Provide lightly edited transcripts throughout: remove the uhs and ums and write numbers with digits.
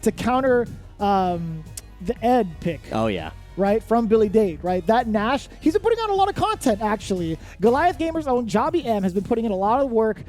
to counter the Ed pick. Oh, yeah. Right, from Billy Date, right? That Nash, he's been putting out a lot of content, actually. Goliath Gamers' own JabhiM has been putting in a lot of work,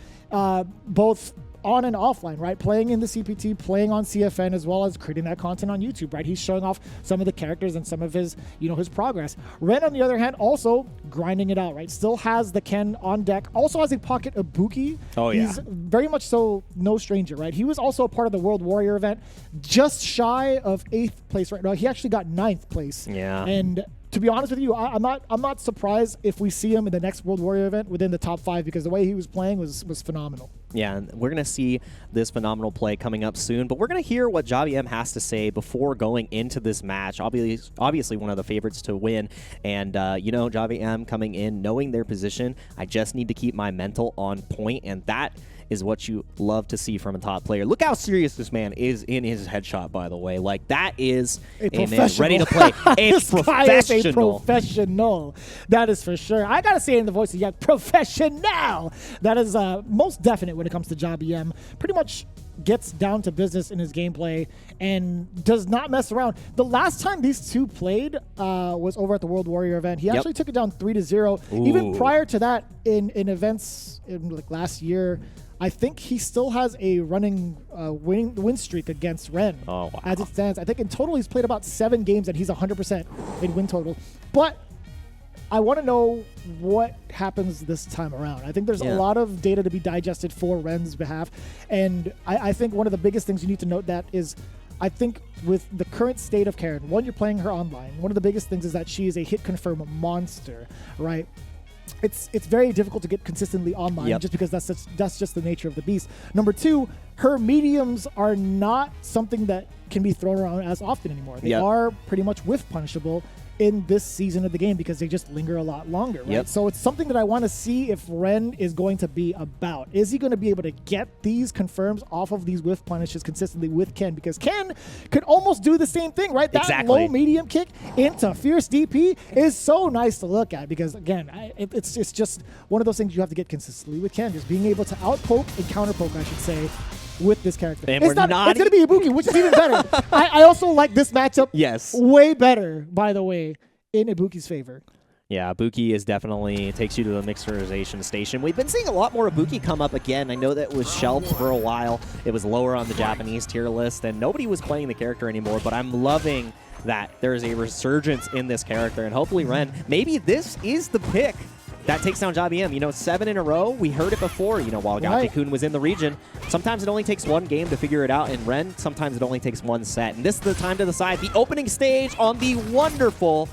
both on and offline, right? Playing in the CPT, playing on CFN, as well as creating that content on YouTube, right? He's showing off some of the characters and some of his, his progress. Ren, on the other hand, also grinding it out, right? Still has the Ken on deck. Also has a pocket Ibuki. Oh, yeah. He's very much so no stranger, right? He was also a part of the World Warrior event, just shy of 8th place right now. He actually got 9th place. Yeah. And to be honest with you, I'm not surprised if we see him in the next World Warrior event within the top 5, because the way he was playing was phenomenal. Yeah, and we're going to see this phenomenal play coming up soon, but we're going to hear what JabhiM has to say before going into this match. Obviously one of the favorites to win, and JabhiM coming in, knowing their position, I just need to keep my mental on point, and that is what you love to see from a top player. Look how serious this man is in his headshot, by the way. Like, that is a man ready to play. This guy is a professional. That is for sure. I got to say it in the voice of professional. That is most definite when it comes to JabhiM. Pretty much gets down to business in his gameplay and does not mess around. The last time these two played was over at the World Warrior event. He actually took it down 3-0. Even prior to that, in events in like last year, I think he still has a running win streak against Ren. Oh, wow. As it stands. I think in total he's played about 7 games and he's 100% in win total. But I want to know what happens this time around. I think there's a lot of data to be digested for Ren's behalf. And I think one of the biggest things you need to note that is, I think with the current state of Karin, one, you're playing her online. One of the biggest things is that she is a hit confirm monster, right? It's very difficult to get consistently online just because that's just the nature of the beast. Number 2, her mediums are not something that can be thrown around as often anymore. They are pretty much whiff punishable in this season of the game because they just linger a lot longer, right? So it's something that I want to see if Ren is going to be about. Is he going to be able to get these confirms off of these whiff punishes consistently with Ken? Because Ken could almost do the same thing, right? That low medium kick into fierce DP is so nice to look at because, again, it's just one of those things you have to get consistently with Ken, just being able to out-poke and counter-poke, I should say, with this character. And it's going to be Ibuki, which is even better. I also like this matchup way better, by the way, in Ibuki's favor. Yeah, Ibuki definitely takes you to the mixerization station. We've been seeing a lot more Ibuki come up again. I know that was shelved for a while. It was lower on the Japanese tier list, and nobody was playing the character anymore, but I'm loving that there is a resurgence in this character, and hopefully Ren, maybe this is the pick that takes down JabhiM. 7 in a row. We heard it before, while Gate-kun was in the region. Sometimes it only takes one game to figure it out. In Ren, sometimes it only takes one set. And this is the time to decide. The opening stage on the wonderful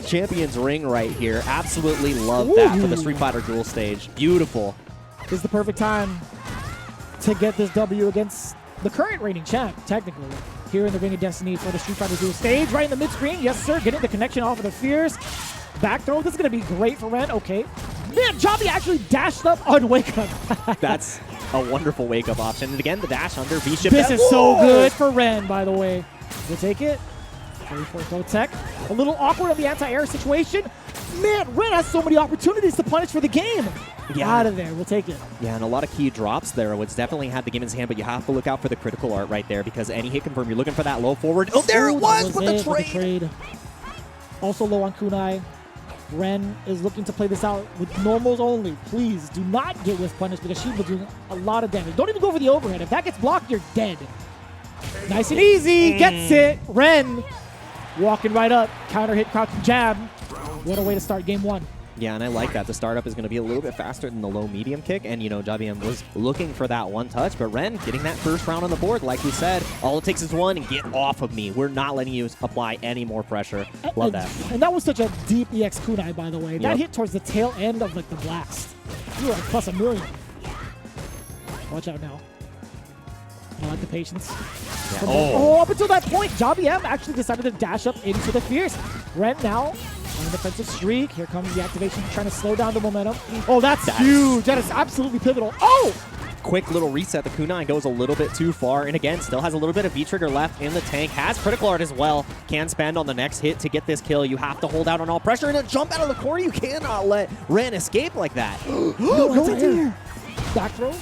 Champions Ring right here. Absolutely love that for the Street Fighter Duel stage. Beautiful. This is the perfect time to get this W against the current reigning champ, technically, here in the Ring of Destiny for the Street Fighter Duel stage. Right in the mid-screen. Yes, sir. Getting the connection off of the Fierce. Back throw. This is going to be great for Ren. Okay. Man, Jabhi actually dashed up on Wake Up. That's a wonderful Wake Up option. And again, the dash under V-Ship. This is so good for Ren, by the way. We'll take it. Ready for Go Tech. A little awkward on the anti-air situation. Man, Ren has so many opportunities to punish for the game. Out of there. We'll take it. Yeah, and a lot of key drops there, which definitely had the game in his hand, but you have to look out for the critical art right there because any hit confirm, you're looking for that low forward. Oh, there it was with the trade. Also low on kunai. Ren is looking to play this out with normals only. Please do not get whiff punished because she will do a lot of damage. Don't even go for the overhead. If that gets blocked, you're dead. Nice and easy. Gets it. Ren walking right up. Counter hit, crouch jab. What a way to start game 1. Yeah, and I like that. The startup is going to be a little bit faster than the low-medium kick, and, JabhiM was looking for that one touch, but Ren getting that first round on the board, like we said, all it takes is one, and get off of me. We're not letting you apply any more pressure. Love that. And that was such a deep EX kunai, by the way. That hit towards the tail end of, the blast. You were like plus a million. Watch out now. I like the patience. Yeah. Up until that point, JabhiM actually decided to dash up into the Fierce. Ren now on a defensive streak. Here comes the activation, trying to slow down the momentum. Oh, that's huge. That is absolutely pivotal. Oh! Quick little reset. The kunai goes a little bit too far, and again, still has a little bit of V-trigger left in the tank. Has critical art as well. Can spend on the next hit to get this kill. You have to hold out on all pressure, and a jump out of the corner. You cannot let Ren escape like that. No, there. Back throw.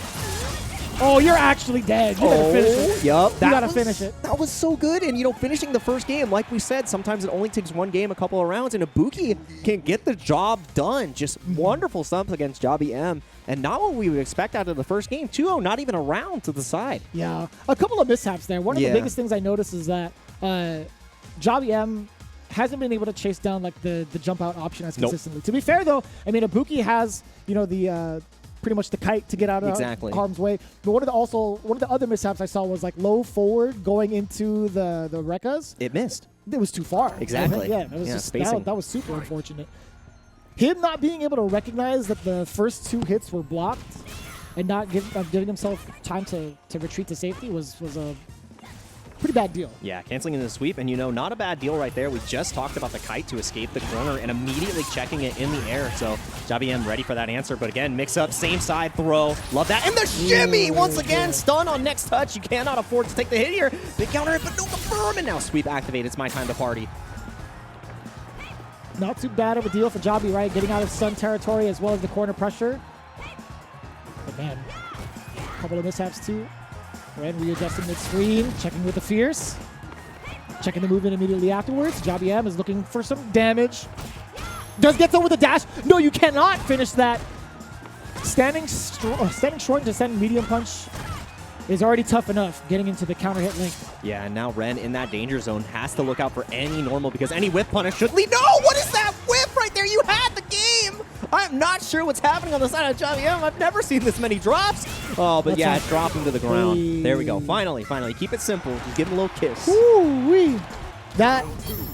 Oh, you're actually dead. You gotta finish it. Yep. You gotta finish it. That was so good. And, you know, finishing the first game, like we said, sometimes it only takes one game, a couple of rounds, and Ibuki can get the job done. Just wonderful stumps against JabhiM. And not what we would expect out of the first game. 2-0, not even a round to the side. Yeah. A couple of mishaps there. One of the biggest things I noticed is that JabhiM hasn't been able to chase down like the jump out option as consistently. To be fair, though, I mean, Ibuki has, you know, the pretty much the kite to get out of harm's way. But one of the other mishaps I saw was like low forward going into the Rekkas. It missed. It was too far. Exactly. Yeah, that was just that was super unfortunate. Him not being able to recognize that the first 2 hits were blocked and not giving himself time to retreat to safety was a pretty bad deal. Yeah, canceling in the sweep, and you know, not a bad deal right there. We just talked about the kite to escape the corner and immediately checking it in the air. So JabhiM ready for that answer, but again, mix up, same side throw. Love that. And the shimmy once again, stun on next touch. You cannot afford to take the hit here. Big counter hit, but no confirm, and now sweep activate. It's my time to party. Not too bad of a deal for Jabhi, right? Getting out of stun territory as well as the corner pressure. But man, a couple of mishaps too. Ren readjusting mid-screen, checking with the Fierce. Checking the movement immediately afterwards. JabhiM is looking for some damage. Does get over the dash. No, you cannot finish that. Standing short to send medium punch is already tough enough getting into the counter hit link. Yeah, and now Ren in that danger zone has to look out for any normal because any whip punish should lead. No, what is that whip right there? You had the game. I'm not sure what's happening on the side of JabhiM. I've never seen this many drops. Oh, but yeah, it's dropping to the ground. There we go. Finally. Keep it simple. Just give him a little kiss. Ooh-wee. That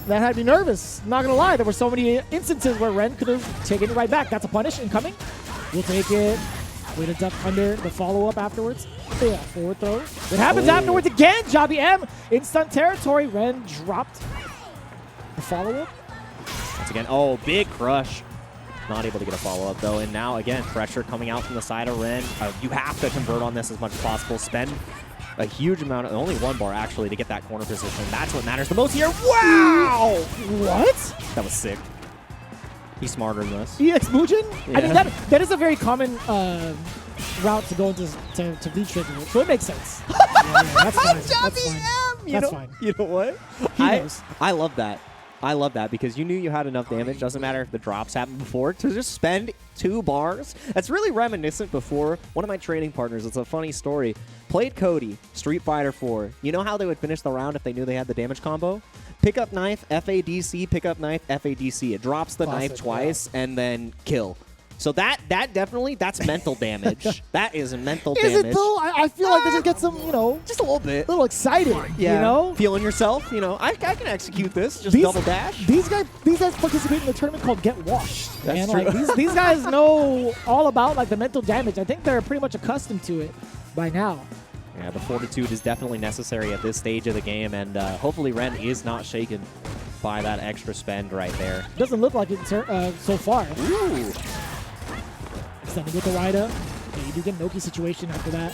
had me nervous. Not gonna lie, there were so many instances where Ren could have taken it right back. That's a punish incoming. We'll take it. Way to duck under the follow-up afterwards. Yeah, forward throw. It happens afterwards again. JabhiM in stun territory. Ren dropped the follow-up. Once again, oh, big crush. Not able to get a follow-up, though. And now, again, pressure coming out from the side of Ren. You have to convert on this as much as possible. Spend a huge amount, only 1 bar, actually, to get that corner position. That's what matters the most here. Wow! What? That was sick. He's smarter than us. EX Mujin? Yeah. I mean, that is a very common route to go into to V-trigger, so it makes sense. That's fine. That's fine. You know what? I love that. I love that because you knew you had enough damage. Doesn't matter if the drops happened before to just spend 2 bars. That's really reminiscent before. One of my training partners, it's a funny story, played Cody, Street Fighter 4. You know how they would finish the round if they knew they had the damage combo? Pick up knife, FADC, pick up knife, FADC. It drops the knife twice and then kill. So that's mental damage. That is mental damage. Is it though? I feel like they just get some, just a little bit. A little excited, Feeling yourself, I can execute this, just double dash. These guys participate in a tournament called Get Washed. That's true. Like, these guys know all about like the mental damage. I think they're pretty much accustomed to it by now. Yeah, the fortitude is definitely necessary at this stage of the game, and hopefully Ren is not shaken by that extra spend right there. Doesn't look like it so far. Ooh. Extending with the Rida. Yeah, you do get an Oki situation after that.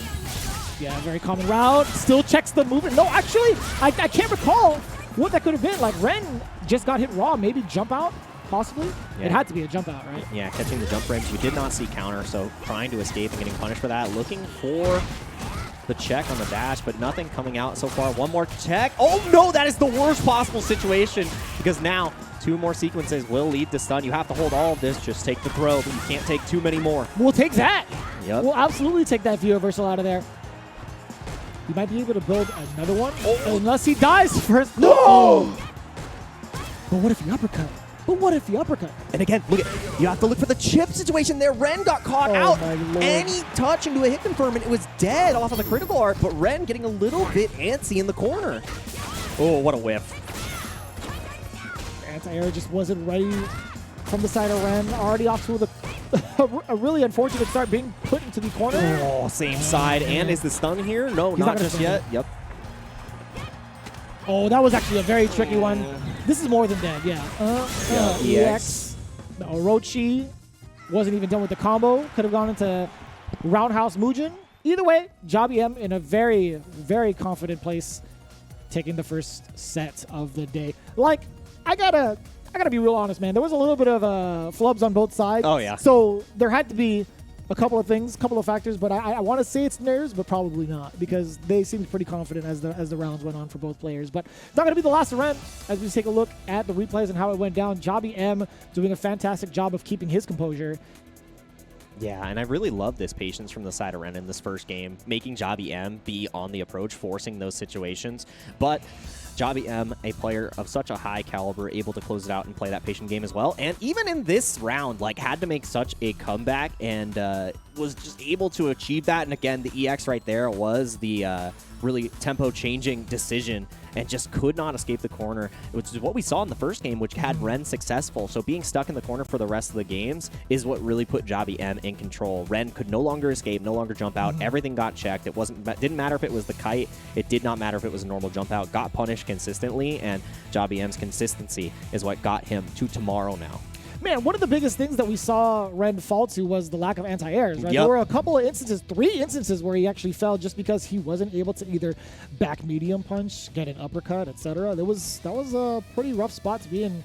Yeah, very common route. Still checks the movement. No, actually, I can't recall what that could have been. Like, Ren just got hit raw. Maybe jump out, possibly? Yeah. It had to be a jump out, right? Yeah, catching the jump bridge. We did not see counter, so trying to escape and getting punished for that. Looking for the check on the dash, but nothing coming out so far. One more check. Oh, no, that is the worst possible situation because now 2 more sequences will lead to stun. You have to hold all of this. Just take the throw, but you can't take too many more. We'll take that. Yep. We'll absolutely take that view reversal out of there. He might be able to build another one, unless he dies first. No! But what if he uppercut? And again, look at, you have to look for the chip situation there. Ren got caught out. Any touch into a hit confirm, and it was dead off of the critical art, but Ren getting a little bit antsy in the corner. Oh, what a whiff. Anti-air just wasn't ready from the side of Ren. Already off to a really unfortunate start being put into the corner. Oh, same side. And is the stun here? No, not just yet. Yep. Oh, that was actually a very tricky one. This is more than dead, yeah. EX. No, Orochi wasn't even done with the combo. Could have gone into Roundhouse Mujin. Either way, JabhiM in a very, very confident place, taking the first set of the day. Like, I gotta be real honest, man. There was a little bit of flubs on both sides. Oh, yeah. So there had to be a couple of things, couple of factors, but I want to say it's nerves, but probably not, because they seemed pretty confident as the rounds went on for both players. But it's not going to be the last round as we take a look at the replays and how it went down. JabhiM doing a fantastic job of keeping his composure. Yeah, and I really love this patience from the side of Ren in this first game, making JabhiM be on the approach, forcing those situations. But JabhiM, a player of such a high caliber, able to close it out and play that patient game as well. And even in this round, like, had to make such a comeback and was just able to achieve that. And again, the EX right there was the really tempo-changing decision and just could not escape the corner, which is what we saw in the first game, which had Ren successful. So being stuck in the corner for the rest of the games is what really put JabhiM in control. Ren could no longer escape, no longer jump out. Everything got checked. It didn't matter if it was the kite. It did not matter if it was a normal jump out. Got punished consistently, and JabhiM's consistency is what got him to tomorrow now. Man, one of the biggest things that we saw Ren fall to was the lack of anti-airs, right? Yep. There were a couple of instances, 3 instances, where he actually fell just because he wasn't able to either back medium punch, get an uppercut, etc. That was a pretty rough spot to be in